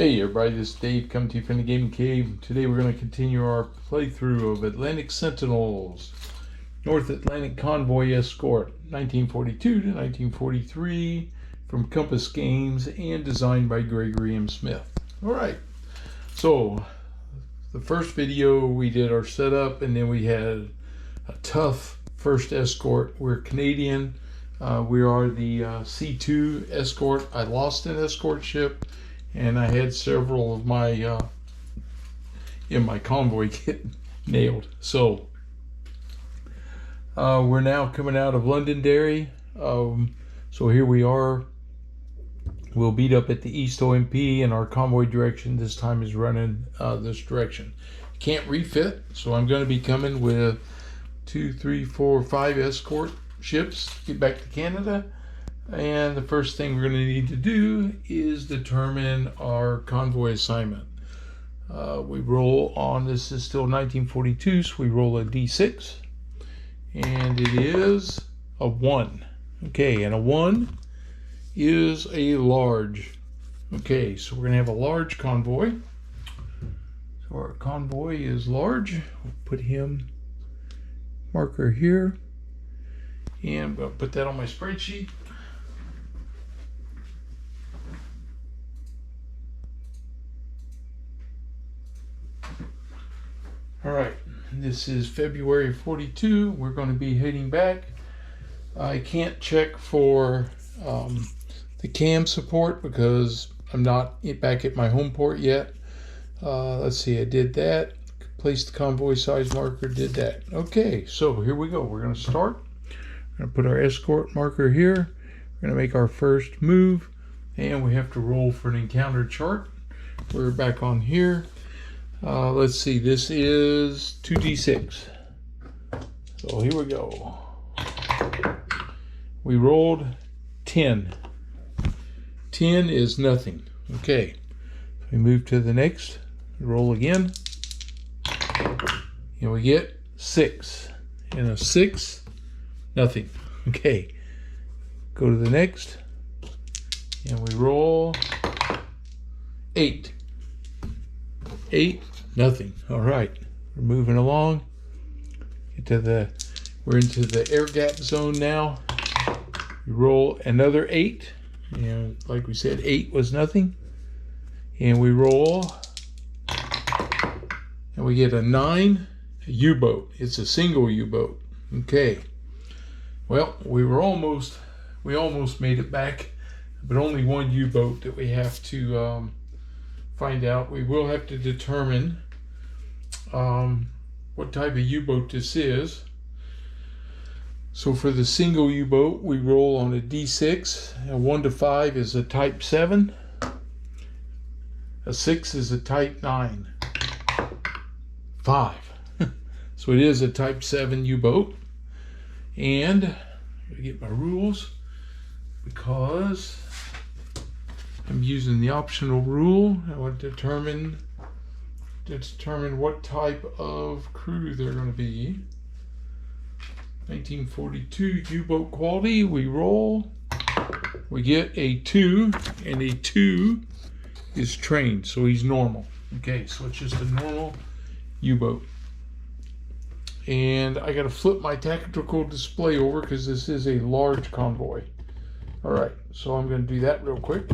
Hey everybody, this is Dave coming to you from the Gaming Cave. Today we're going to continue our playthrough of Atlantic Sentinels, North Atlantic Convoy Escort, 1942 to 1943, from Compass Games and designed by Gregory M. Smith. Alright, so the first video we did our setup, and then we had a tough first escort. We're Canadian. We are the C2 escort. I lost an escort ship, and I had several of my in my convoy get nailed. So we're now coming out of Londonderry. So here we are. We'll beat up at the East OMP, and our convoy direction this time is running this direction. Can't refit, so I'm going to be coming with 2, 3, 4, 5 escort ships. Get back to Canada. And the first thing we're going to need to do is determine our convoy assignment. We roll on, this is still 1942, so we roll a D6. And it is a 1. Okay, and a 1 is a large. Okay, so we're going to have a large convoy. So our convoy is large. We'll put him, marker here. And I'm going to put that on my spreadsheet. All right, this is February 42. We're going to be heading back. I can't check for the cam support because I'm not back at my home port yet. Let's see, I did that. Placed the convoy size marker, did that. Okay, so here we go. We're going to start. We're going to put our escort marker here. We're going to make our first move, and we have to roll for an encounter chart. We're back on here. Let's see, this is 2d6. So here we go. We rolled 10. 10 is nothing. Okay, we move to the next. Roll again. And we get 6. And a 6, nothing. Okay, go to the next. And we roll 8. 8, nothing. All right, we're moving along. We're into the air gap zone now. We roll another 8, and like we said, 8 was nothing. And we roll, and we get a 9, a U-boat. It's a single U-boat. Okay. Well, we almost made it back, but only one U-boat that we have to find out. We will have to determine what type of U-boat this is. So for the single U-boat, we roll on a D6. A 1 to 5 is a type 7. A 6 is a type 9. 5. So it is a type 7 U-boat. And I'm gonna get my rules because I'm using the optional rule. I want to determine what type of crew they're going to be. 1942 U-boat quality. We roll. We get a 2, and a 2 is trained, so he's normal. Okay, so it's just a normal U-boat. And I got to flip my tactical display over because this is a large convoy. All right, so I'm going to do that real quick.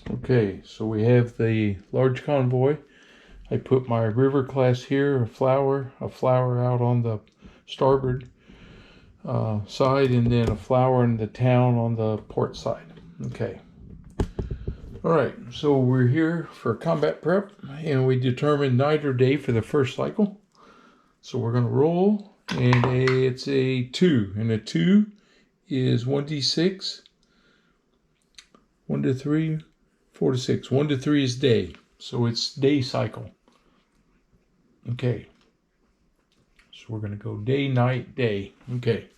Okay, so we have the large convoy. I put my river class here, a flower out on the starboard side, and then a flower in the town on the port side. Okay. All right, so we're here for combat prep, and we determine night or day for the first cycle. So we're going to roll, and it's a 2, and a 2 is 1d6, 1 to 3, 4 to 6. 1 to 3 is day, so it's day cycle. Okay, so we're going to go day, night, day. Okay.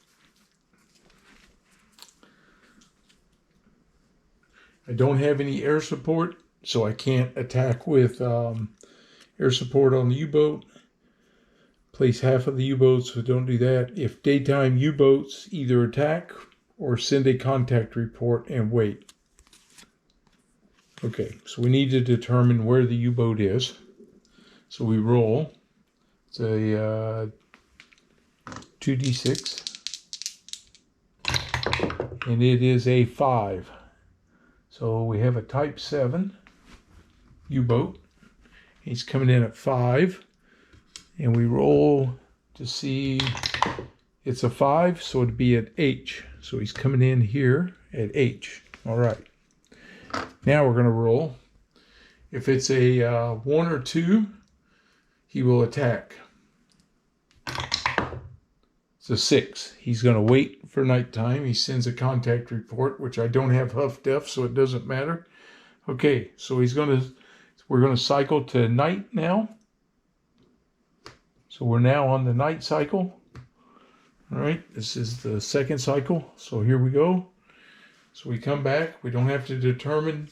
I don't have any air support, so I can't attack with air support on the U-boat. Place half of the U-boats, so don't do that. If daytime U-boats, either attack or send a contact report and wait. Okay, so we need to determine where the U-boat is. So we roll. It's a 2d6. And it is a 5. So we have a Type 7 U-boat. He's coming in at 5. And we roll to see it's a 5, so it'd be at H. So he's coming in here at H. All right. Now we're going to roll. If it's a 1 or 2, he will attack. It's a 6. He's going to wait for nighttime. He sends a contact report, which I don't have Huff Def, so it doesn't matter. Okay, so we're going to cycle to night now. So we're now on the night cycle. All right, this is the second cycle. So here we go. So we come back. We don't have to determine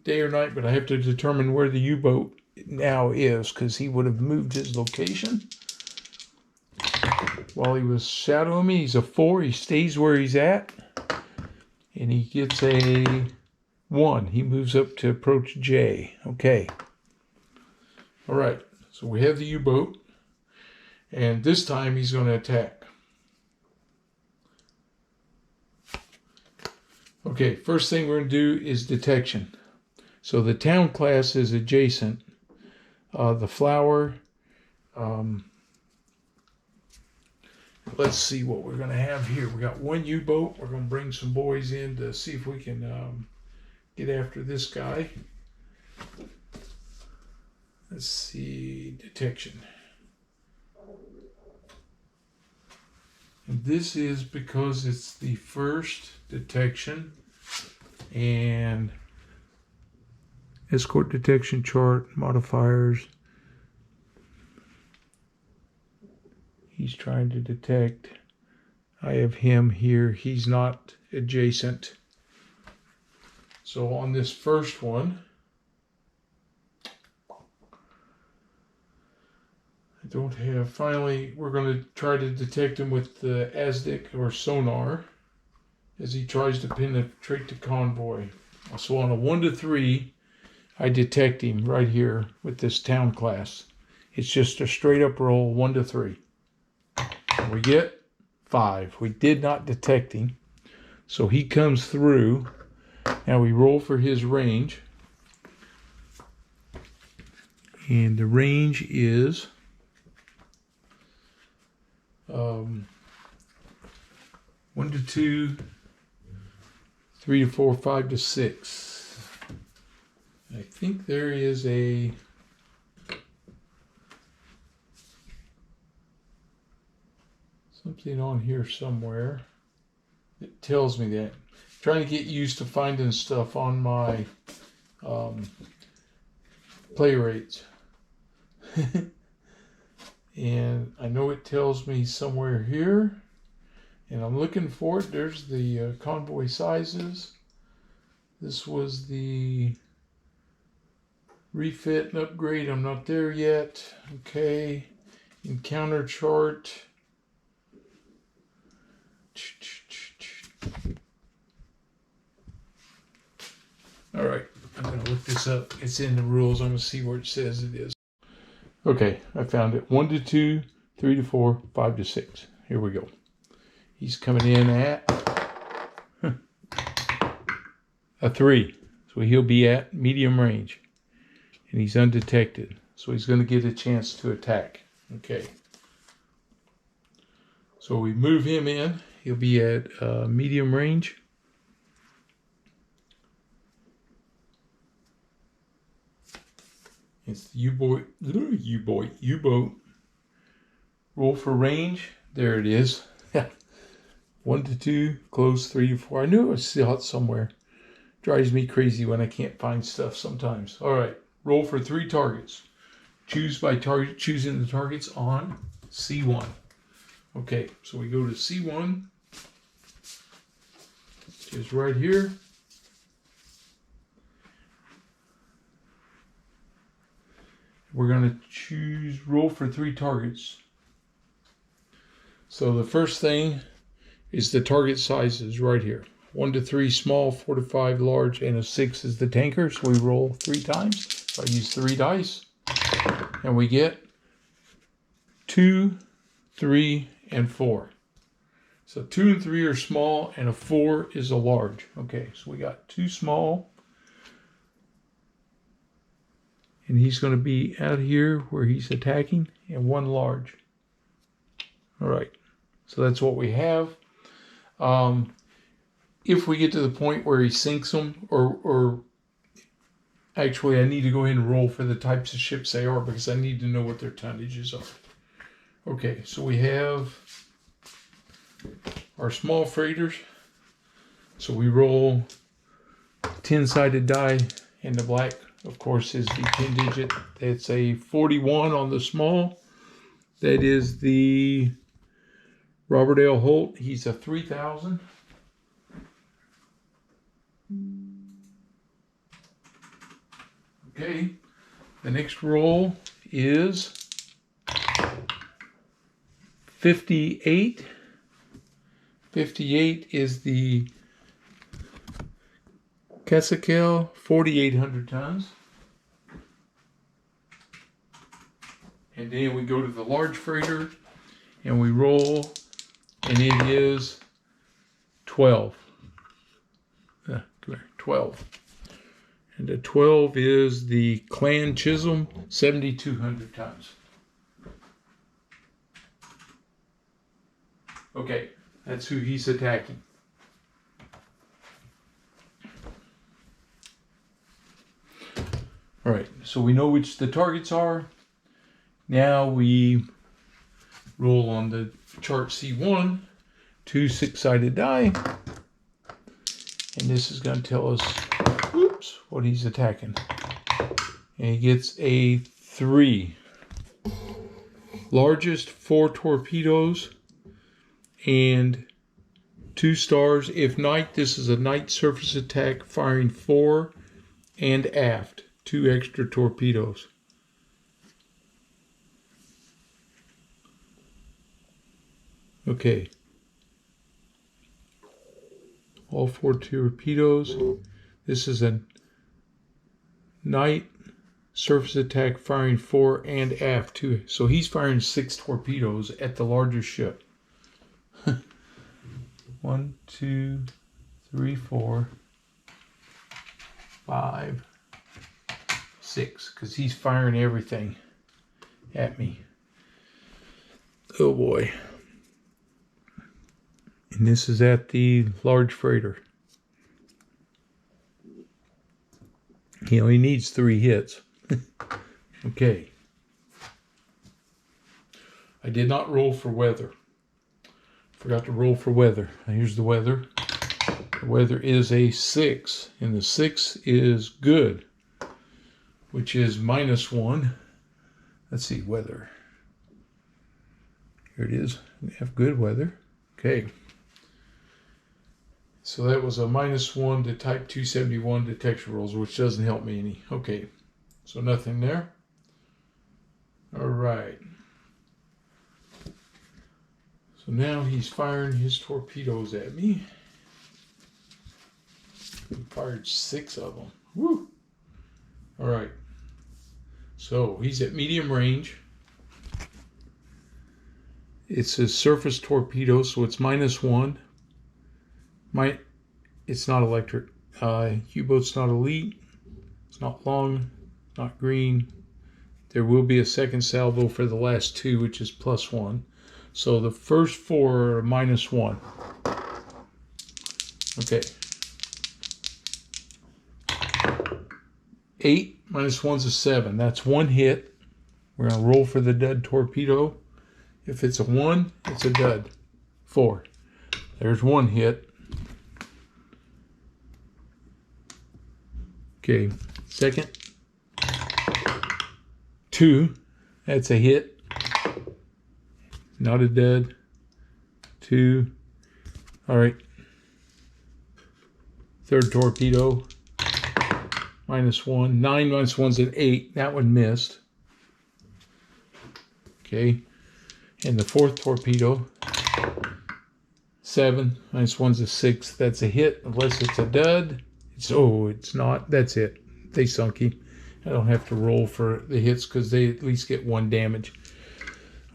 day or night, but I have to determine where the U-boat now is because he would have moved his location while he was shadowing me. He's a 4. He stays where he's at. And he gets a 1. He moves up to approach J. Okay. All right. So we have the U-boat. And this time he's going to attack. Okay, first thing we're going to do is detection. So the town class is adjacent. The flower, let's see what we're going to have here. We got one U-boat. We're going to bring some boys in to see if we can get after this guy. Let's see, detection. And this is because it's the first detection, and escort detection chart, modifiers. He's trying to detect. I have him here. He's not adjacent. So on this first one, I don't have, finally, we're going to try to detect him with the ASDIC or sonar as he tries to penetrate the convoy. So on a 1 to 3, I detect him right here with this town class. It's just a straight up roll, 1 to 3. We get 5. We did not detect him. So he comes through. Now we roll for his range. And the range is 1 to 2, 3 to 4, 5 to 6. I think there is something on here somewhere that tells me that. I'm trying to get used to finding stuff on my play rates. And I know it tells me somewhere here, and I'm looking for it. There's the convoy sizes. This was the refit and upgrade. I'm not there yet. Okay. Encounter chart. All right. I'm going to look this up. It's in the rules. I'm going to see where it says it is. Okay, I found it. 1 to 2, 3 to 4, 5 to 6. Here we go. He's coming in at a 3. So he'll be at medium range. And he's undetected. So he's going to get a chance to attack. Okay. So we move him in. He'll be at medium range. It's the U-boat. Roll for range. There it is. 1 to 2, close 3 to 4. I knew I saw it somewhere. Drives me crazy when I can't find stuff sometimes. All right, roll for 3 targets. Choose by target, choosing the targets on C1. Okay, so we go to C1, which is right here. We're going to choose roll for 3 targets. So the first thing is the target sizes right here. 1 to 3 small, 4 to 5 large, and a 6 is the tanker. So we roll 3 times. So I use 3 dice. And we get 2, 3, and 4. So 2 and 3 are small, and a 4 is a large. Okay, so we got 2 small. And he's going to be out here where he's attacking, and 1 large. All right, so that's what we have. If we get to the point where he sinks them, or actually I need to go ahead and roll for the types of ships they are, because I need to know what their tonnages are. Okay, so we have our small freighters. So we roll 10-sided die, and the black, of course, is the 10-digit. It's a 41 on the small. That is the Robert L. Holt. He's a 3000. Okay, the next roll is 58. 58 is the Kesekel, 4,800 tons. And then we go to the large freighter and we roll, and it is 12. Come here, 12. And the 12 is the Clan Chisholm, 7,200 tons. Okay, that's who he's attacking. All right, so we know which the targets are. Now we roll on the chart C1, 2 6-sided die. And this is going to tell us, oops, what he's attacking. And he gets a 3. Largest 4 torpedoes and 2 stars. If night, this is a night surface attack, firing 4 and aft. 2 extra torpedoes. Okay. All 4 torpedoes. This is a night surface attack, firing 4 and aft 2. So he's firing 6 torpedoes at the largest ship. 1, 2, 3, 4, 5, 6. Because he's firing everything at me. Oh boy. And this is at the large freighter. He only needs 3 hits. Okay. I did not roll for weather. Forgot to roll for weather. Now here's the weather. The weather is a 6. And the 6 is good, which is -1. Let's see, weather. Here it is. We have good weather. Okay. So that was a -1 to Type 271 detection rolls, which doesn't help me any. Okay, so nothing there. All right. So now he's firing his torpedoes at me. He fired 6 of them. Woo! All right. So he's at medium range. It's a surface torpedo, so it's -1. It's not electric. U-boat's not elite. It's not long, not green. There will be a second salvo for the last 2, which is +1. So the first 4 are -1. Okay. 8 -1's a 7. That's 1 hit. We're going to roll for the dud torpedo. If it's a 1, it's a dud. 4. There's 1 hit. Okay, second. 2. That's a hit. Not a dud. 2. All right. Third torpedo. -1. 9 -1's an 8. That one missed. Okay. And the fourth torpedo. 7 minus 1's a 6. That's a hit unless it's a dud. It's not. That's it. They sunk him. I don't have to roll for the hits because they at least get 1 damage.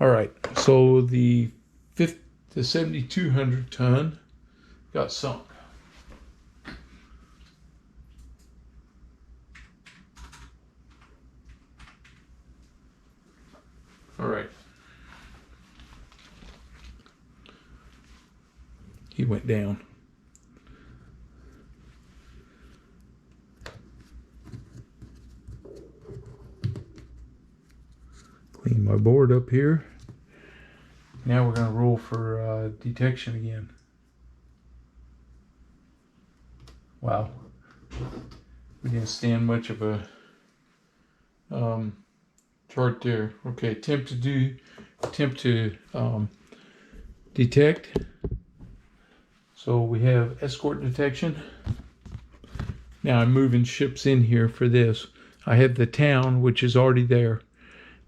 All right. So the 7,200 ton got sunk. All right. He went down. Clean my board up here. Now we're going to roll for detection again. Wow. We didn't stand much of a chart there. Okay, attempt to detect. So we have escort detection. Now I'm moving ships in here for this. I have the town, which is already there.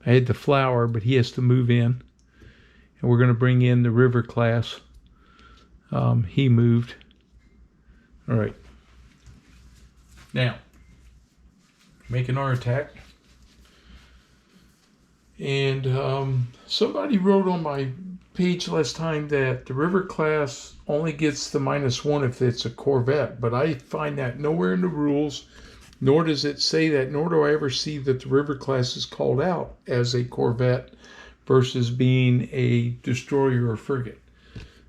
I had the flower, but he has to move in. And we're going to bring in the river class. He moved. All right. Now, making our attack. And somebody wrote on my page last time that the river class only gets the -1 if it's a corvette, but I find that nowhere in the rules, nor does it say that, nor do I ever see that the river class is called out as a corvette versus being a destroyer or frigate.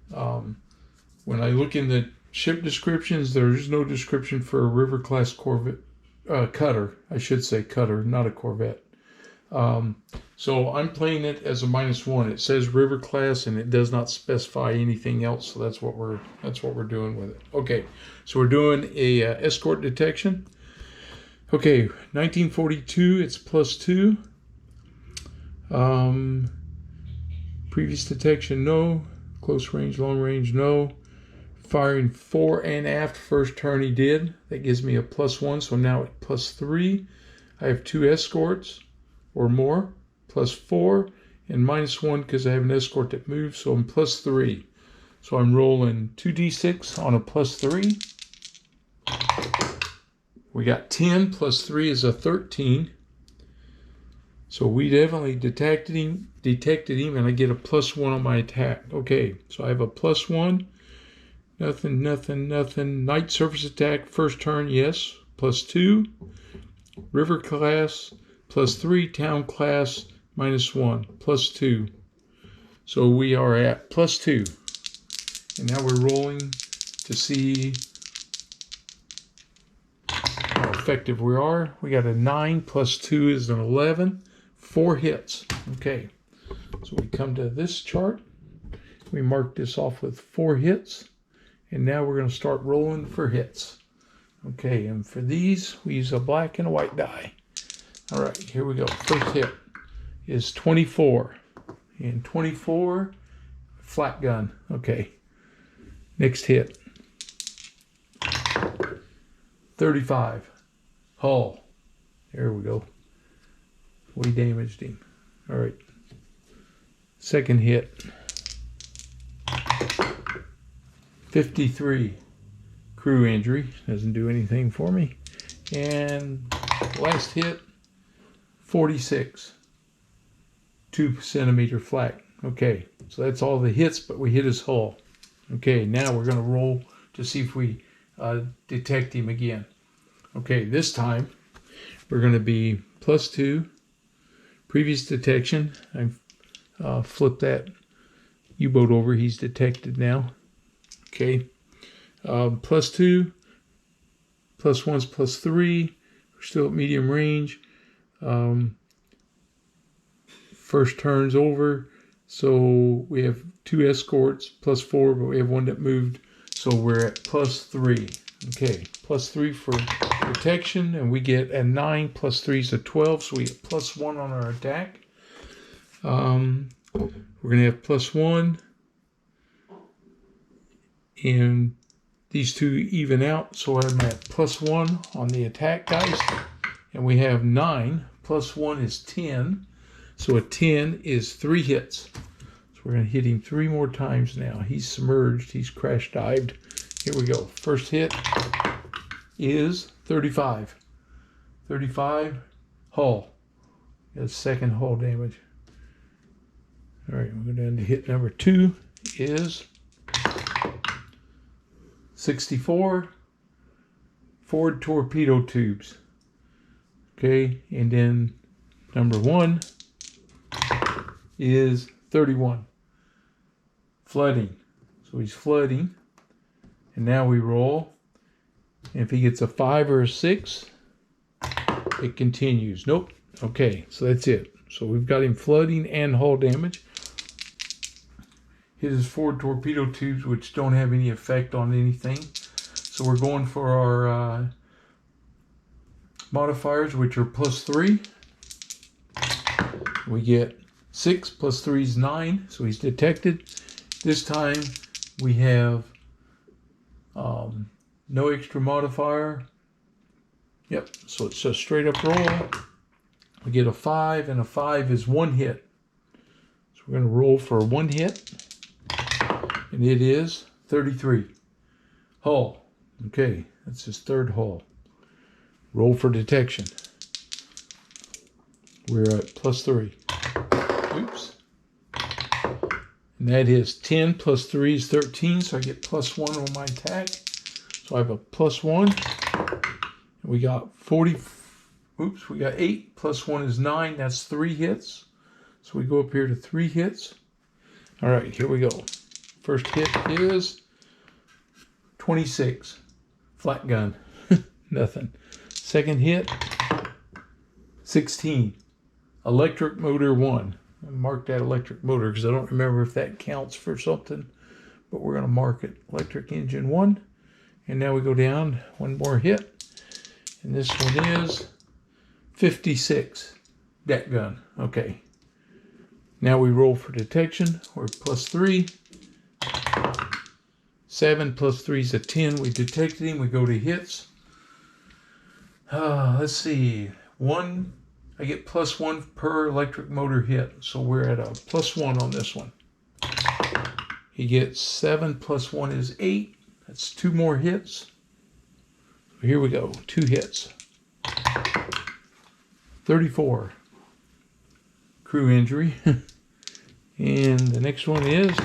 When I look in the ship descriptions, there is no description for a river class corvette, cutter, I should say cutter, not a corvette. So I'm playing it as a -1. It says river class and it does not specify anything else. So that's what we're doing with it. Okay, so we're doing a escort detection. Okay, 1942. It's +2. Previous detection, no. Close range, long range, no. Firing fore and aft first turn he did. That gives me a +1. So now at +3. I have 2 escorts or more, +4, and -1 because I have an escort that moves, so I'm +3. So I'm rolling 2d6 on a +3. We got 10 +3 is a 13. So we definitely detected him, and I get a +1 on my attack. Okay, so I have a +1. Nothing. Night surface attack, first turn, yes. +2. River class, +3. Town class, -1. +2. So we are at +2. And now we're rolling to see how effective we are. We got a 9 +2 is an 11. 4 hits. Okay. So we come to this chart. We mark this off with 4 hits. And now we're going to start rolling for hits. Okay, and for these, we use a black and a white die. All right, here we go. First hit is 24. And 24, flat gun. Okay. Next hit. 35. Hull. There we go. We damaged him. All right. Second hit. 53. Crew injury. Doesn't do anything for me. And last hit. 46. 2 centimeter flat. Okay. So that's all the hits, but we hit his hull. Okay. Now we're going to roll to see if we detect him again. Okay. This time we're going to be +2. Previous detection. I flipped that U-boat over. He's detected now. Okay. +2. +1's +3. We're still at medium range. First turn's over. So we have 2 escorts, +4, but we have 1 that moved. So we're at +3. Okay. +3 for protection, and we get a 9 +3 is a 12, so we get +1 on our attack. We're going to have +1, and these two even out, so I'm at +1 on the attack dice, and we have 9 +1 is 10, so a 10 is 3 hits. So we're going to hit him 3 more times now. He's submerged. He's crash dived. Here we go. First hit is 35. 35 hull. Got second hull damage. All right, we're going to hit number 2 is 64 forward torpedo tubes. Okay, and then number 1 is 31. Flooding. So he's flooding. And now we roll. And if he gets a 5 or a 6, it continues. Nope. Okay, so that's it. So we've got him flooding and hull damage. His forward torpedo tubes, which don't have any effect on anything. So we're going for our modifiers, which are +3. We get 6 + 3 is 9, so he's detected. This time we have no extra modifier. Yep, so it's a straight up roll. We get a 5, and a 5 is 1 hit. So we're going to roll for 1 hit, and it is 33. Hull. Okay, that's his 3rd hull. Roll for detection. We're at +3. Oops. And that is 10 + 3 is 13, so I get +1 on my attack. So I have a +1. And we got 40. Oops, we got 8 + 1 is 9. That's 3 hits. So we go up here to 3 hits. All right, here we go. First hit is 26. Flat gun. Nothing. Second hit, 16. Electric motor 1. I marked that electric motor because I don't remember if that counts for something, but we're going to mark it. Electric engine 1. And now we go down 1 more hit. And this one is 56. Dat gun. Okay. Now we roll for detection. We're +3. 7 + 3 is a 10. We detected him. We go to hits. Let's see. 1. I get +1 per electric motor hit. So we're at a +1 on this one. He gets 7 + 1 is 8. That's 2 more hits. So here we go. 2 hits. 34. Crew injury. And the next one is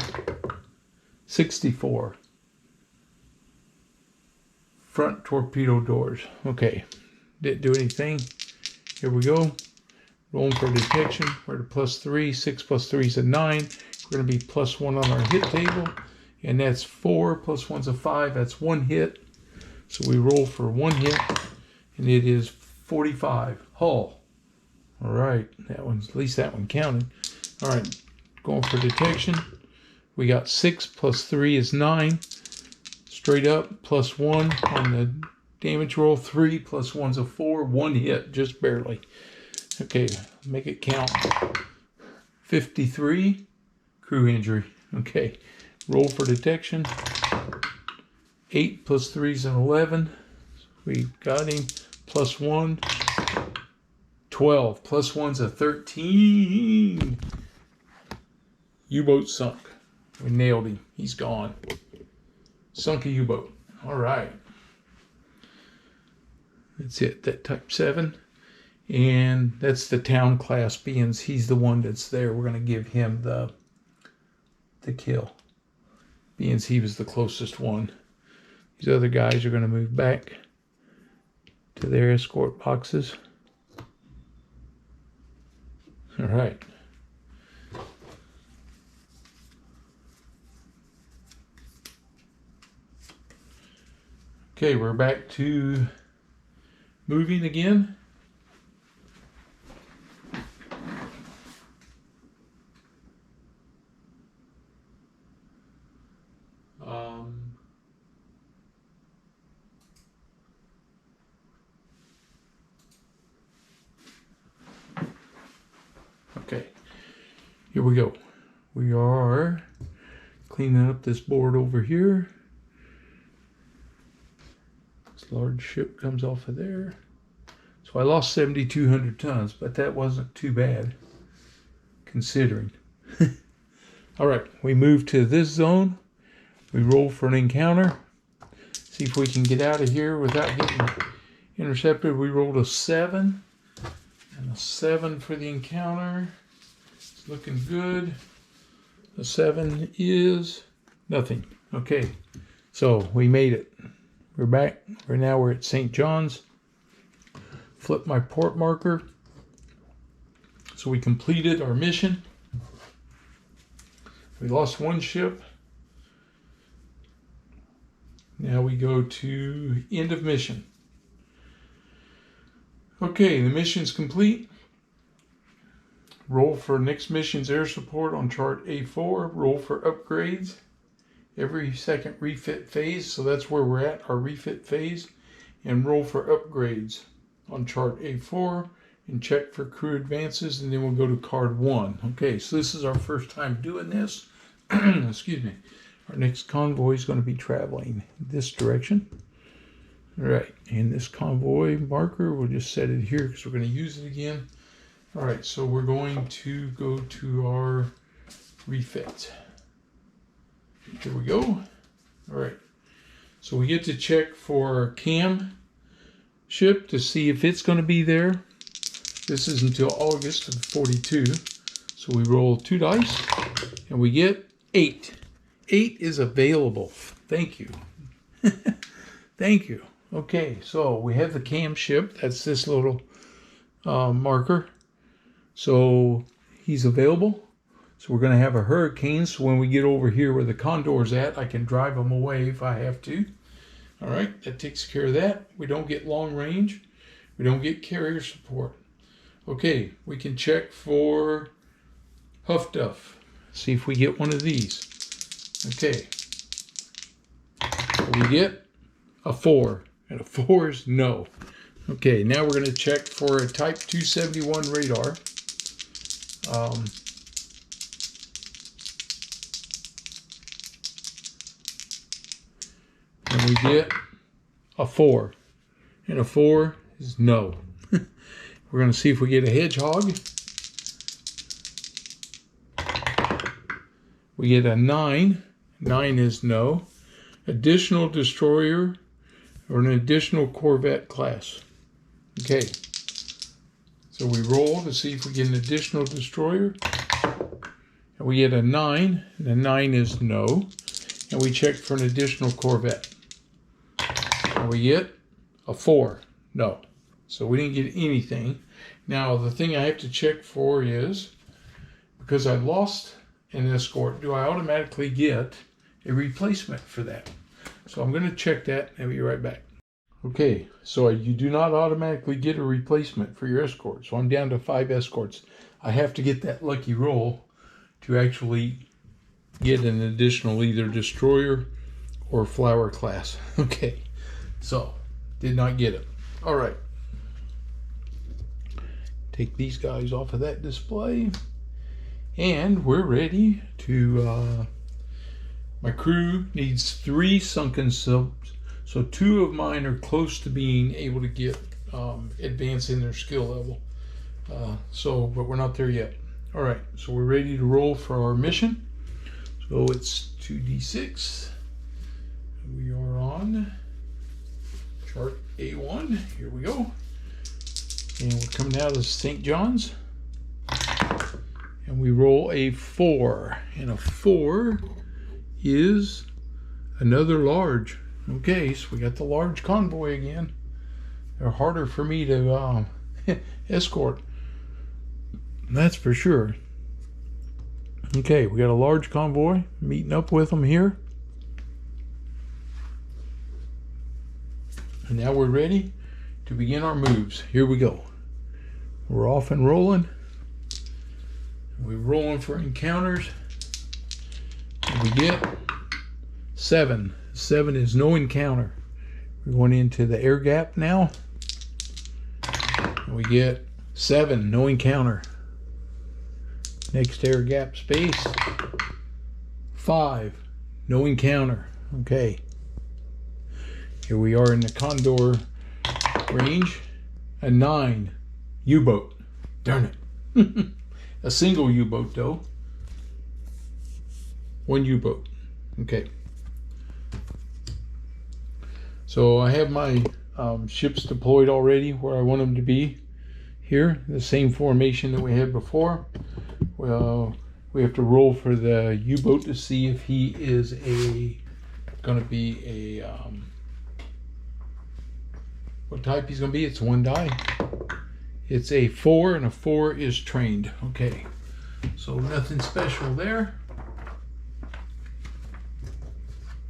64. Front torpedo doors. Okay. Didn't do anything. Here we go. Rolling for detection. We're at a +3. 6 + 3 is a 9. We're going to be +1 on our hit table. And that's 4 + 1 is a 5. That's 1 hit. So we roll for 1 hit. And it is 45. Hull. All right. That one's, at least that one counted. All right. Going for detection. We got 6 + 3 is 9. Straight up. +1 on the damage roll. 3 + 1 is a 4. 1 hit. Just barely. Okay. Make it count. 53. Crew injury. Okay. Roll for detection. 8 + 3 is an 11. We got him. +1. 12. +1 is a 13. U-boat sunk. We nailed him. He's gone. Sunk a U-boat. All right. That's it. That type 7. And that's the town class being he's the one that's there. We're going to give him the kill. Being he was the closest one. These other guys are going to move back to their escort boxes. All right. Okay, we're back to moving again. Okay, here we go. We are cleaning up this board over here. This large ship comes off of there. So I lost 7,200 tons, but that wasn't too bad considering. All right, we move to this zone. We roll for an encounter. See if we can get out of here without getting intercepted. We rolled a 7. And a 7 for the encounter. It's looking good. The 7 is nothing. Okay, so we made it. We're back. We're at St. John's. Flip my port marker. So we completed our mission. We lost one ship. Now we go to end of mission. Okay, the mission's complete. Roll for next mission's air support on chart A4. Roll for upgrades every second refit phase. So that's where we're at, our refit phase. And roll for upgrades on chart A4. And check for crew advances. And then we'll go to card 1. Okay, so this is our first time doing this. Excuse me. Our next convoy is going to be traveling this direction. All right, and this convoy marker, we'll just set it here because we're going to use it again. All right, so we're going to go to our refit. Here we go. All right, so we get to check for our cam ship to see if it's going to be there. This is until August of 42. So we roll 2 dice and we get 8. 8 is available. Thank you. Thank you. Okay, so we have the cam ship. That's this little marker. So he's available. So we're going to have a hurricane. So when we get over here where the Condor's at, I can drive them away if I have to. All right, that takes care of that. We don't get long range. We don't get carrier support. Okay, we can check for Huff Duff. See if we get one of these. Okay. We get a 4. And a 4 is no. Okay, now we're going to check for a Type 271 radar. And we get a 4. And a 4 is no. We're going to see if we get a hedgehog. We get a 9. 9 is no. Additional destroyer or an additional Corvette class. Okay. So we roll to see if we get an additional destroyer. And we get a 9. And a 9 is no. And we check for an additional Corvette. And we get a 4. No. So we didn't get anything. Now the thing I have to check for is, because I lost an escort, do I automatically get a replacement for that? So I'm going to check that and be right back. Okay, so you do not automatically get a replacement for your escort. So I'm down to 5 escorts. I have to get that lucky roll to actually get an additional either destroyer or flower class. Okay, so did not get it. All right. Take these guys off of that display. And we're ready to... my crew needs 3 sunken subs. So 2 of mine are close to being able to get advance in their skill level. But we're not there yet. All right, so we're ready to roll for our mission. So it's 2d6. We are on chart A1. Here we go. And we're coming out of St. John's. And we roll a 4. And a 4 is another large. Okay, so we got the large convoy again. They're harder for me to escort. That's for sure. Okay, we got a large convoy. Meeting up with them here. And now we're ready to begin our moves. Here we go. We're off and rolling. We're rolling for encounters. And we get 7. 7 is no encounter. We're going into the air gap now. And we get 7, no encounter. Next air gap space. 5, no encounter. Okay. Here we are in the Condor range. A 9, U-boat. Darn it. A single U-boat though. one U-boat. Okay. So I have my ships deployed already where I want them to be. Here, the same formation that we had before. Well, we have to roll for the U-boat to see if he is going to be a what type he's going to be. It's one die. It's a 4, and a 4 is trained. Okay, so nothing special there.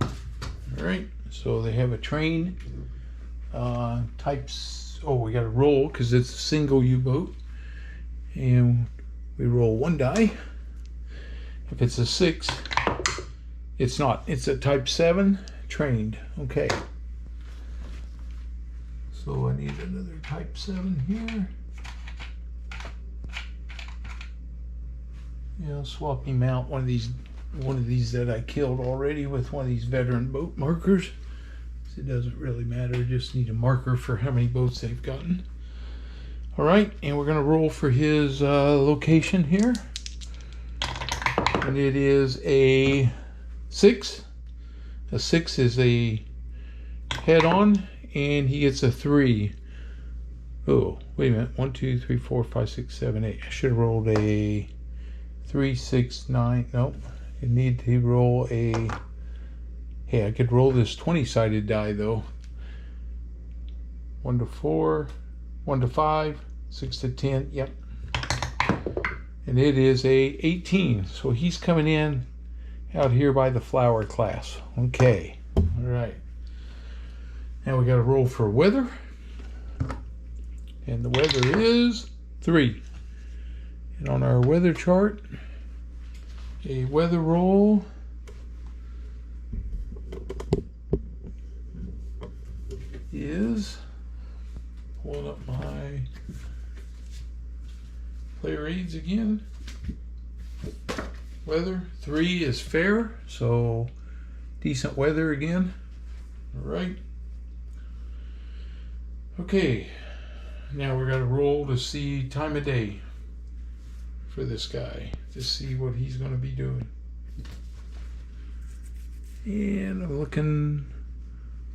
All right, so they have a train types. Oh, we got to roll because it's a single U-boat, and we roll one die. If it's a 6, it's not. It's a type 7 trained. Okay. So I need another type 7 here. Yeah, I'll swap him out. One of these that I killed already with one of these veteran boat markers. It doesn't really matter. Just need a marker for how many boats they've gotten. All right, and we're going to roll for his location here. And it is a 6. A 6 is a head-on, and he gets a 3. Oh, wait a minute. 1, 2, 3, 4, 5, 6, 7, 8. I should have rolled a 3, 6, 9. Nope. I need to roll a... Hey, I could roll this 20-sided die, though. 1 to 4, 1 to 5, 6 to 10. Yep. And it is a 18. So he's coming in out here by the flower class. Okay. All right. Now we got to roll for weather. And the weather is 3. And on our weather chart, a weather roll is, pulling up my player aids again. Weather 3 is fair, so decent weather again. All right. Okay, now we're going to roll to see time of day for this guy to see what he's going to be doing. And I'm looking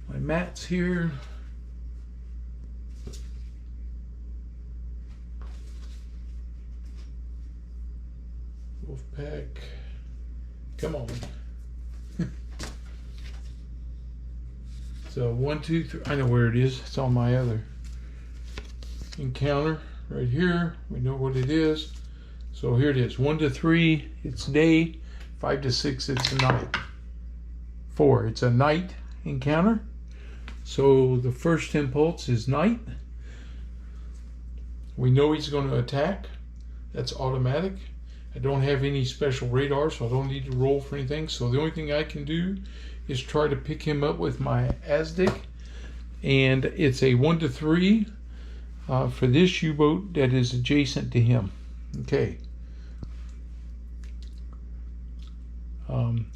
my mats here. Wolfpack, come on. So 1, 2, 3. I know where it is. It's on my other encounter right here. We know what it is. So here it is. 1 to 3, it's day. 5 to 6, it's a night. 4, it's a night encounter. So the first impulse is night. We know he's going to attack. That's automatic. I don't have any special radar, so I don't need to roll for anything. So the only thing I can do is try to pick him up with my ASDIC. And it's a 1 to 3 for this U-boat that is adjacent to him. Okay.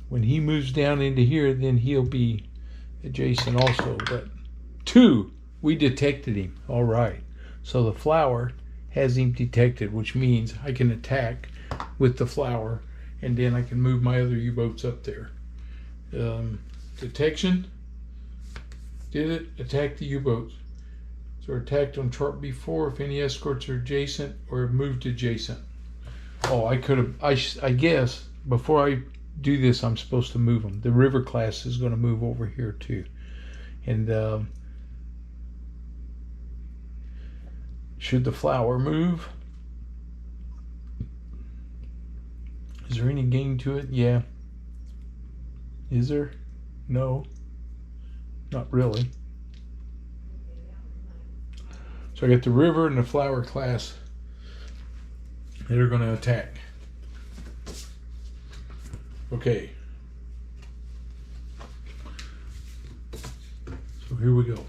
When he moves down into here, then he'll be adjacent also. But 2, we detected him. All right. So the flower has him detected, which means I can attack with the flower, and then I can move my other U-boats up there. Detection. Did it. Attack the U-boats. So attacked on chart B4 if any escorts are adjacent or moved adjacent. Oh, I could have, I guess, before I do this, I'm supposed to move them. The river class is going to move over here too. And should the flower move? Is there any gain to it? Yeah. Is there? No. Not really. So I got the river and the flower class that are going to attack. Okay. So here we go.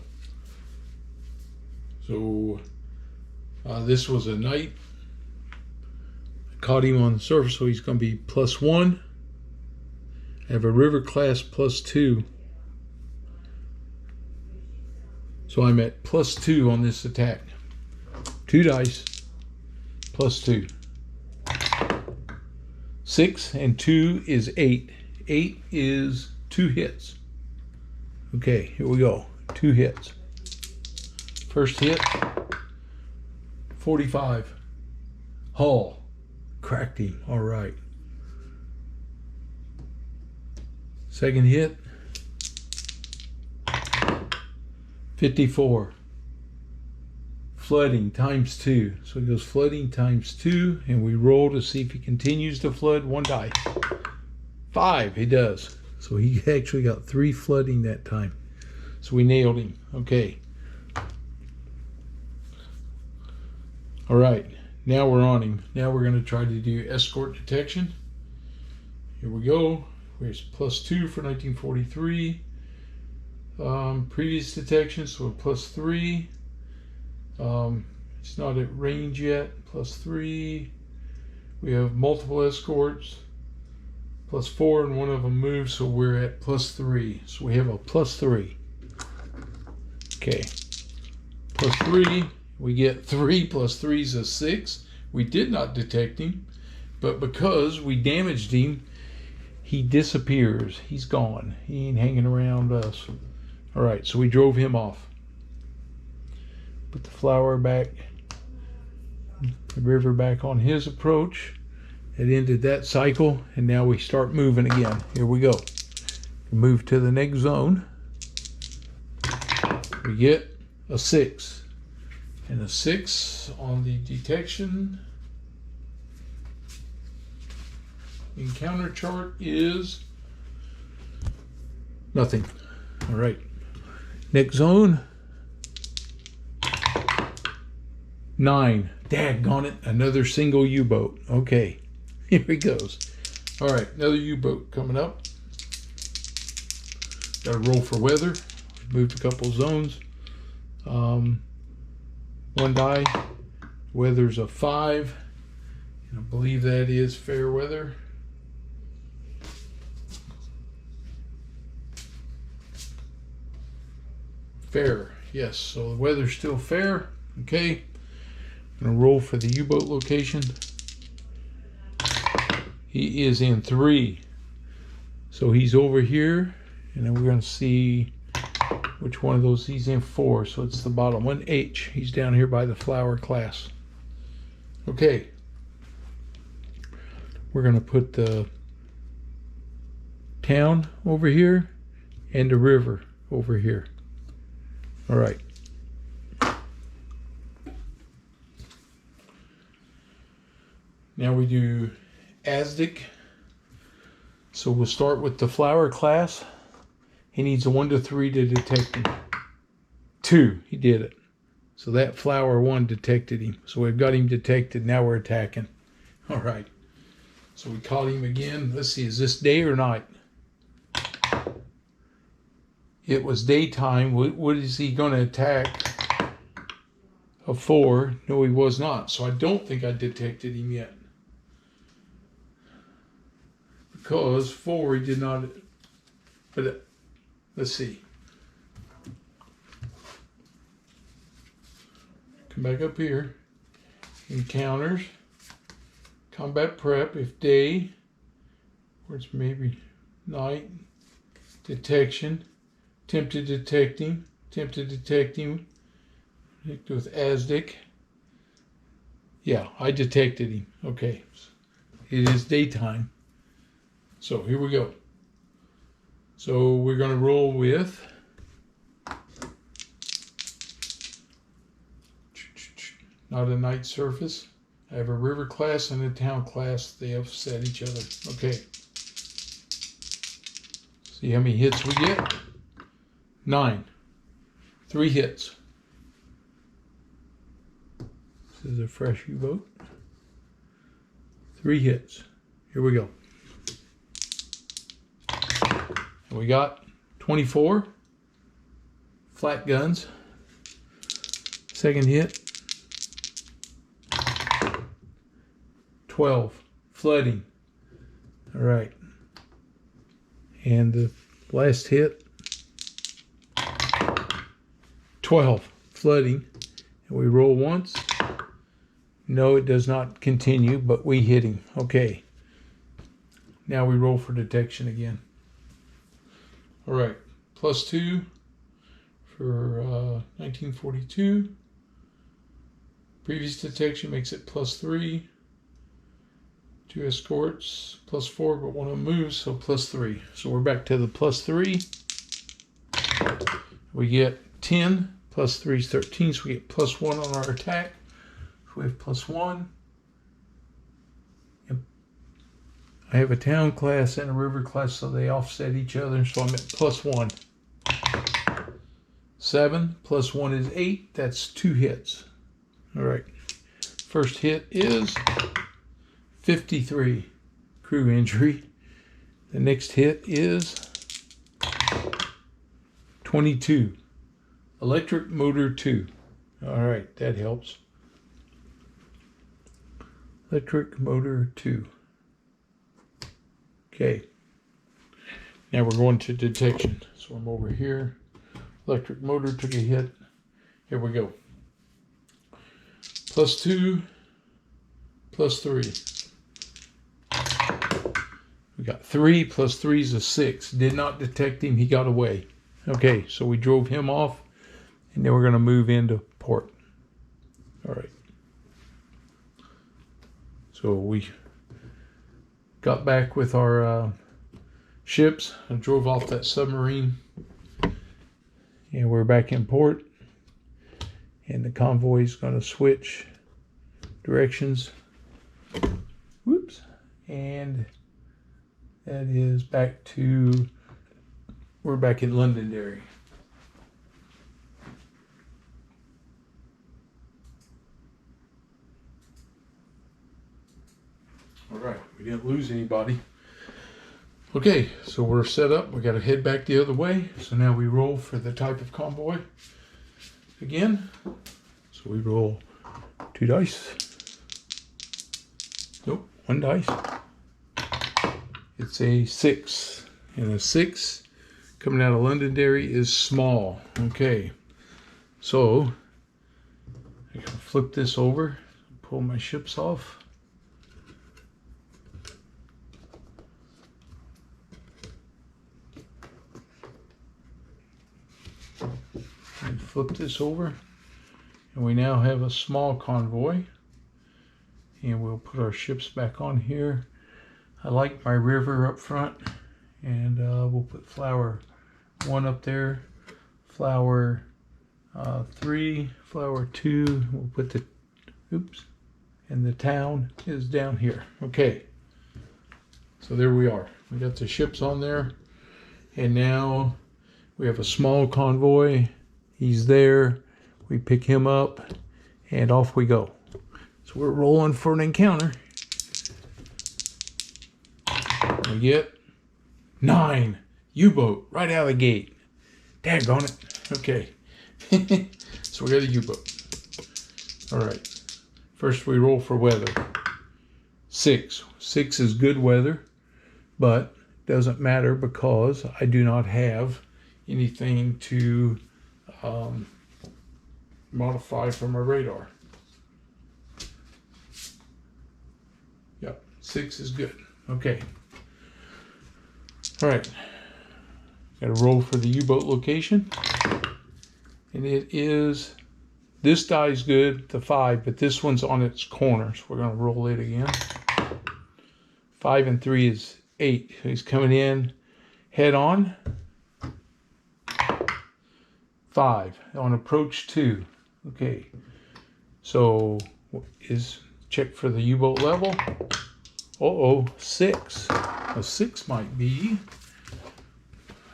So this was a night. I caught him on the surface, so he's going to be +1. I have a river class +2. So I'm at +2 on this attack. 2 dice, +2. 6 and 2 is 8. 8 is 2 hits. Okay, here we go. 2 hits. First hit, 45. Hull. Cracked him. All right. Second hit, 54. Flooding times 2. So he goes flooding times 2, and we roll to see if he continues to flood. 1 die. 5, he does. So he actually got 3 flooding that time. So we nailed him. Okay. All right. Now we're on him. Now we're going to try to do escort detection. Here we go. Here's +2 for 1943. Previous detection, so +3. It's not at range yet. +3. We have multiple escorts. +4, and one of them moves, so we're at +3. So we have a +3. Okay. +3. We get 3 + 3 is a 6. We did not detect him, but because we damaged him, he disappears. He's gone. He ain't hanging around us. All right, so we drove him off. Put the flower back, the river back on his approach. It ended that cycle, and now we start moving again. Here we go. Move to the next zone. We get a 6. And a 6 on the detection. Encounter chart is nothing. All right. Next zone. 9. Daggone it. Another single U-boat. Okay. Here he goes. All right. Another U-boat coming up. Got to roll for weather. Moved a couple zones. 1 die. Weather's a 5. And I believe that is fair weather. Fair. Yes. So the weather's still fair. Okay. I'm going to roll for the U-boat location. He is in 3. So he's over here. And then we're going to see which one of those he's in 4. So it's the bottom one, H. He's down here by the flower class. Okay. We're going to put the town over here and the river over here. All right. Now we do ASDIC. So we'll start with the flower class. He needs a 1 to 3 to detect him. 2, he did it. So that flower 1 detected him. So we've got him detected. Now we're attacking. All right. So we caught him again. Let's see, is this day or night? It was daytime. What is he going to attack? A 4. No, he was not. So I don't think I detected him yet. Because 4, he did not. But let's see. Come back up here. Encounters. Combat prep if day. Or it's maybe night. Detection. Attempt to detect him. Attempt to detect him. With ASDIC. Yeah, I detected him. Okay. It is daytime. So here we go. So we're going to roll with not a night surface. I have a river class and a town class. They offset each other. Okay. See how many hits we get? 9. 3 hits. This is a fresh U-boat. 3 hits. Here we go. And we got 24 flat guns. Second hit. 12 flooding. All right. And the last hit. 12 flooding. And we roll once. No, it does not continue, but we hit him. Okay. Now we roll for detection again. All right, +2 for 1942. Previous detection makes it +3. 2 escorts, +4, but one of them moves, so +3. So we're back to the +3. We get 10, +3 is 13, so we get +1 on our attack. So we have +1. I have a town class and a river class, so they offset each other, so I'm at +1. 7 +1 is 8. That's 2 hits. All right. First hit is 53 crew injury. The next hit is 22 electric motor 2. All right, that helps. Electric motor 2. Okay. Now we're going to detection. So I'm over here. Electric motor took a hit. Here we go. +2, +3. We got 3 +3 is a 6. Did not detect him. He got away. Okay, so we drove him off, and then we're going to move into port. All right. So we got back with our ships and drove off that submarine. And we're back in port. And the convoy is going to switch directions. Whoops. And that is back to, we're back in Londonderry. All right, we didn't lose anybody. Okay, so we're set up. We got to head back the other way. So now we roll for the type of convoy again. So we roll 2 dice. Nope, 1 dice. It's a 6. And a 6 coming out of Londonderry is small. Okay, so I can flip this over, pull my ships off. And flip this over, and we now have a small convoy, and we'll put our ships back on here. I like my river up front, and we'll put flower 1 up there, flower 3, flower 2, we'll put the, oops, and the town is down here. Okay, so there we are. We got the ships on there, and now we have a small convoy. He's there. We pick him up, and off we go. So we're rolling for an encounter. We get 9 U-boat right out of the gate. Daggone it. Okay. So we got a U-boat. All right. First we roll for weather. 6. 6 is good weather, but doesn't matter because I do not have anything to modify from my radar. Yep, 6 is good. Okay. All right. Got to roll for the U-boat location. And it is, this die is good, the 5, but this one's on its corner. So we're going to roll it again. 5 and 3 is 8. So he's coming in head on. 5 on approach 2. Okay, so is check for the U-boat level. 6. A 6 might be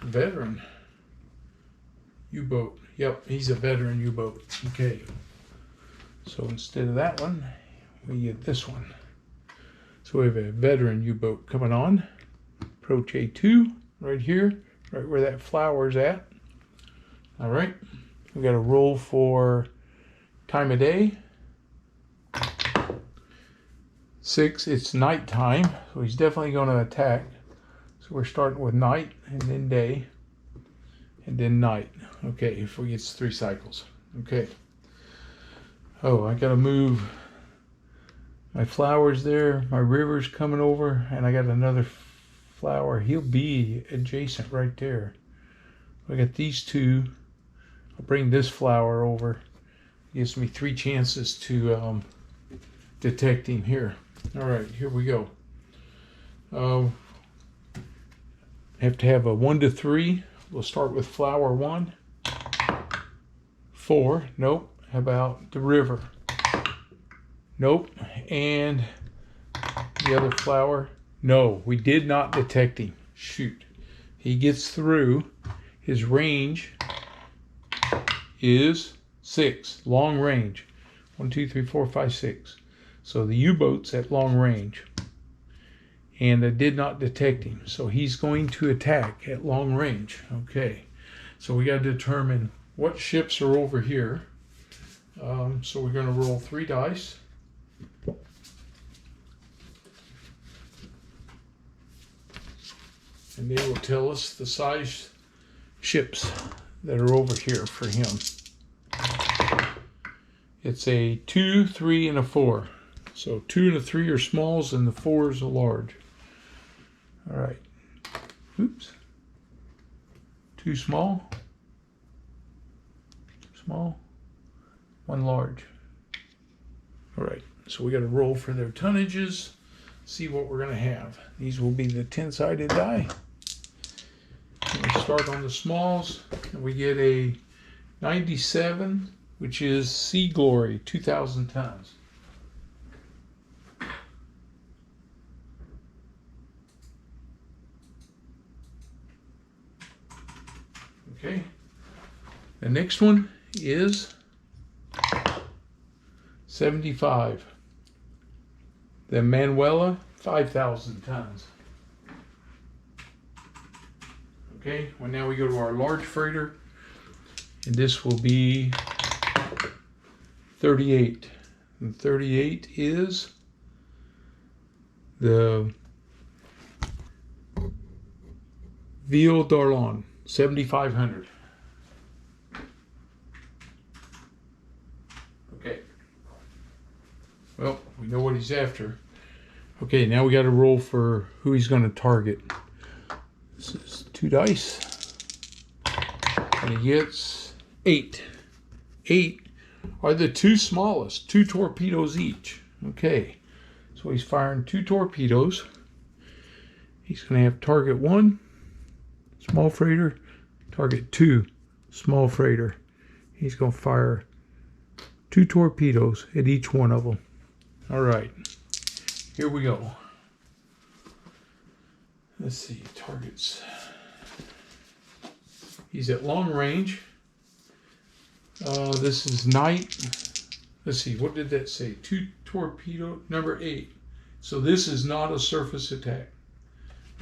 veteran U-boat. Yep, he's a veteran U-boat. Okay, so instead of that one, we get this one. So we have a veteran U-boat coming on. Approach A2 right here, right where that flower's at. All right, we got to roll for time of day. 6, it's nighttime, so he's definitely going to attack. So we're starting with night, and then day, and then night. Okay, if we get 3 cycles. Okay. Oh, I got to move my flowers there. My river's coming over, and I got another flower. He'll be adjacent right there. I got these two. I'll bring this flower over. Gives me 3 chances to detect him here. All right, here we go. Have to have a 1 to 3. We'll start with flower 1. 4. Nope. How about the river? Nope. And the other flower? No, we did not detect him. Shoot. He gets through. His range is 6. Long range. 1, 2, 3, 4, 5, 6. So the U-boat's at long range. And I did not detect him. So he's going to attack at long range. Okay. So we got to determine what ships are over here. So we're going to roll 3 dice. And they will tell us the size ships that are over here for him. It's a 2, 3, and a 4. So 2 and a 3 are smalls, and the 4 is a large. All right. Oops. 2 small. Small. 1 large. All right. So we got to roll for their tonnages. See what we're going to have. These will be the 10-sided die. We start on the smalls, and we get a 97, which is Sea Glory, 2,000 tons. Okay. The next one is 75. The Manuela, 5,000 tons. Okay, well now we go to our large freighter, and this will be 38. And 38 is the Ville d'Arlon, 7,500. Okay. Well, we know what he's after. Okay, now we got to roll for who he's going to target. This is 2 dice. And he gets 8. 8 are the 2 smallest, 2 torpedoes each. Okay, so he's firing 2 torpedoes. He's going to have target 1, small freighter, target 2, small freighter. He's going to fire 2 torpedoes at each one of them. All right, here we go. Let's see, targets. He's at long range. This is night. Let's see, what did that say? 2 torpedo, number 8. So this is not a surface attack.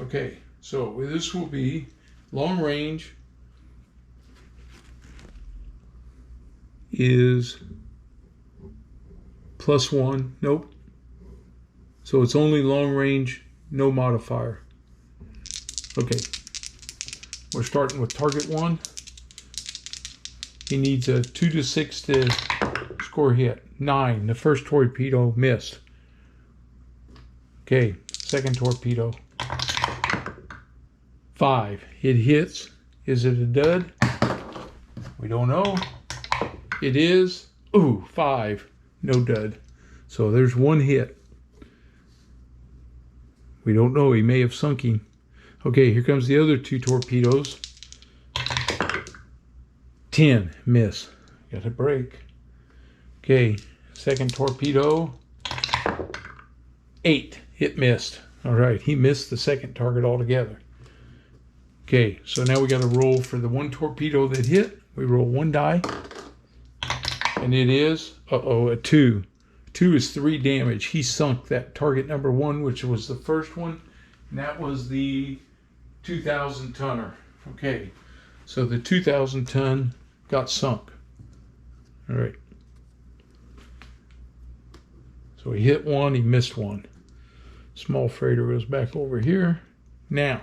Okay, so this will be long range is +1. Nope. So it's only long range, no modifier. Okay. We're starting with target 1. He needs a 2 to 6 to score hit. 9. The first torpedo missed. Okay. Second torpedo. 5. It hits. Is it a dud? We don't know. It is. Ooh, 5. No dud. So there's 1 hit. We don't know. He may have sunk him. Okay, here comes the other 2 torpedoes. 10. Miss. Got a break. Okay, second torpedo. 8. It missed. All right, he missed the second target altogether. Okay, so now we got to roll for the 1 torpedo that hit. We roll 1 die. And it is, a 2. 2 is 3 damage. He sunk that target number 1, which was the first one. And that was the 2,000 tonner. Okay, so the 2,000 ton got sunk. All right. So he hit 1, he missed 1. Small freighter goes back over here. Now,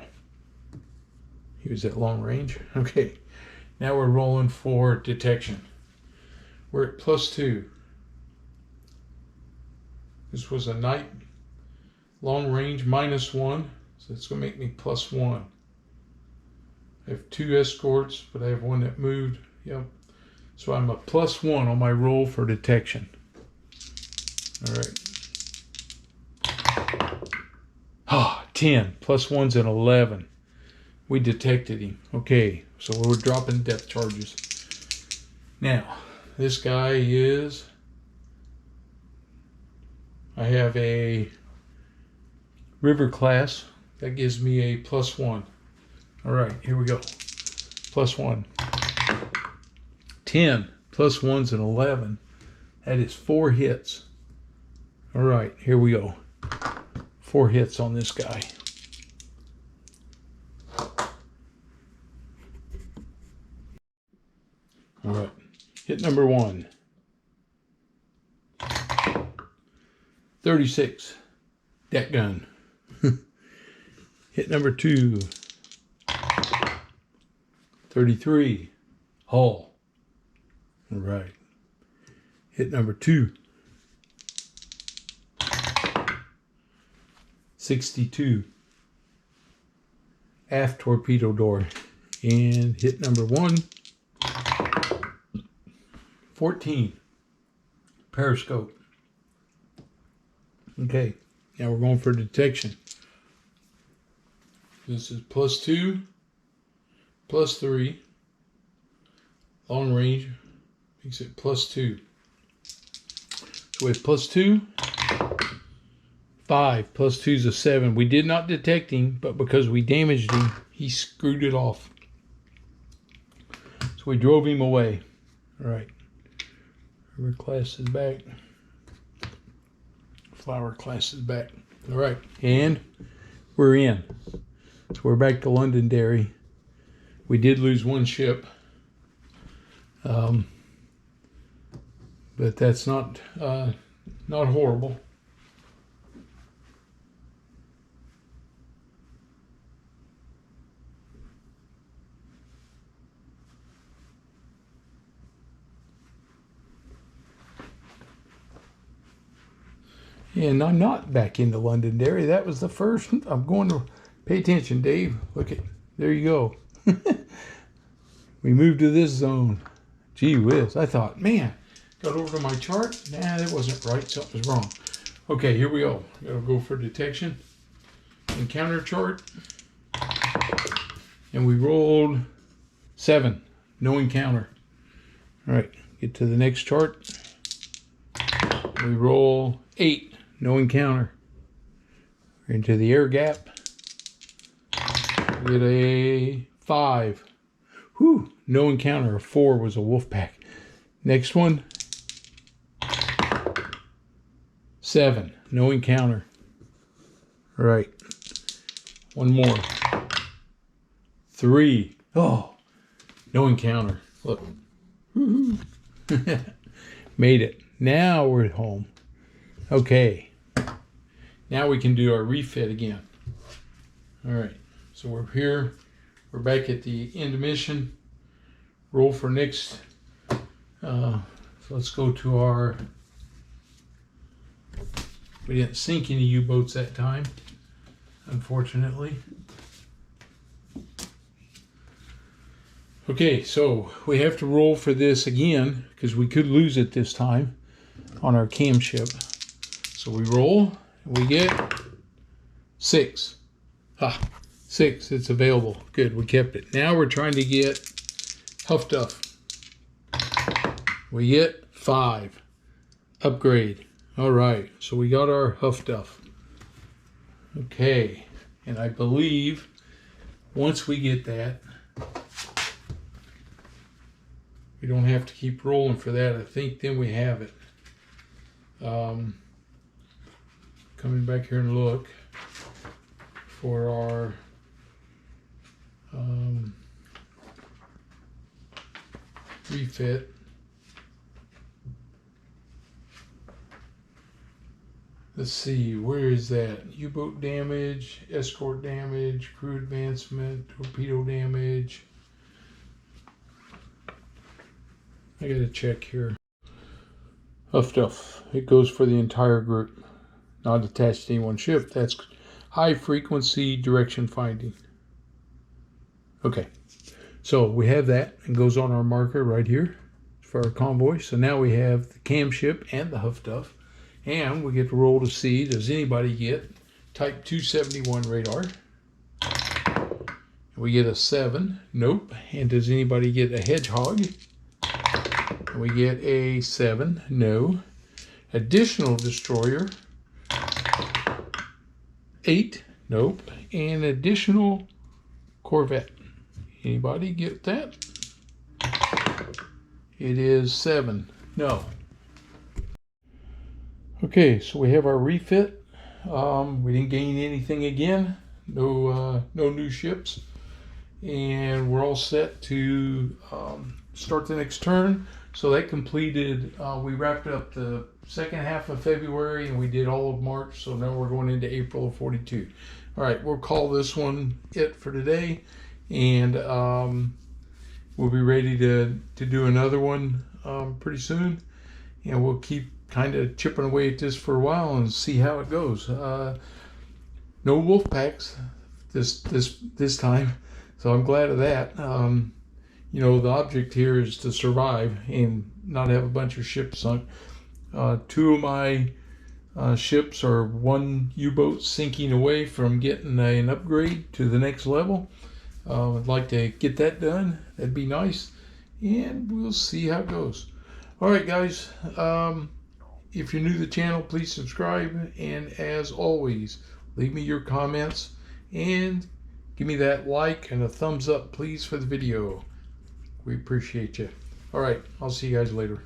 he was at long range. Okay, now we're rolling for detection. We're at +2. This was a night long range -1. So it's going to make me +1. I have 2 escorts, but I have one that moved. Yep. So I'm a +1 on my roll for detection. All right. 10. +1's an 11. We detected him. Okay, so we're dropping depth charges. Now, this guy is... I have a river class. That gives me a +1. All right, here we go. +1. 10 +1's an 11. That is 4 hits. All right, here we go. 4 hits on this guy. All right, hit number 1. 36, deck gun. Hit number 2. 33, hull. All right. Hit number 2. 62, aft torpedo door. And hit number 1. 14, periscope. Okay, now we're going for detection. This is +2, +3. Long range makes it +2. So we have +2, 5. +2's a 7. We did not detect him, but because we damaged him, he screwed it off. So we drove him away. All right. River class is back. Flower class is back. All right. And we're in. So we're back to Londonderry. We did lose 1 ship. But that's not horrible. And I'm not back into Londonderry. That was the first. I'm going to pay attention, Dave. Look at, there you go. We moved to this zone. Gee whiz. I thought, man, got over to my chart. Nah, that wasn't right. Something was wrong. Okay, here we go. Gotta go for detection. Encounter chart. And we rolled 7. No encounter. All right, get to the next chart. We roll 8. No encounter. We're into the air gap. Get a 5. Whew, no encounter. A 4 was a wolf pack. Next one. 7. No encounter. All right. One more. 3. Oh, no encounter. Look. Made it. Now we're at home. Okay. Now we can do our refit again. All right. So we're here. We're back at the end of mission. Roll for next. So let's go to our... We didn't sink any U-boats that time, unfortunately. Okay, so we have to roll for this again because we could lose it this time on our cam ship. So we roll, and we get 6. 6, it's available. Good, we kept it. Now we're trying to get Huff Duff. We get 5. Upgrade. All right, so we got our Huff Duff. Okay, and I believe once we get that, we don't have to keep rolling for that. I think then we have it. Coming back here and look for our refit. Let's see, where is that? U-boat damage, escort damage, crew advancement, torpedo damage. I gotta check here. Huff Duff. It goes for the entire group. Not attached to any one ship. That's high frequency direction finding. Okay, so we have that. It goes on our marker right here for our convoy. So now we have the cam ship and the Huff Duff, and we get to roll to see, does anybody get Type 271 radar? We get a 7. Nope. And does anybody get a Hedgehog? We get a 7. No. Additional destroyer. 8. Nope. And additional Corvette. Anybody get that? It is 7. No. Okay, so we have our refit. We didn't gain anything again. No new ships. And we're all set to start the next turn. So that completed, we wrapped up the second half of February and we did all of March. So now we're going into April of 42. All right, we'll call this one it for today. And we'll be ready to do another one pretty soon. And we'll keep kind of chipping away at this for a while and see how it goes. No wolf packs this time. So I'm glad of that. You know, the object here is to survive and not have a bunch of ships sunk. 2 of my ships are 1 U-boat sinking away from getting an upgrade to the next level. I'd like to get that done. That'd be nice. And we'll see how it goes. All right, guys. If you're new to the channel, please subscribe. And as always, leave me your comments and give me that like and a thumbs up, please, for the video. We appreciate you. All right, I'll see you guys later.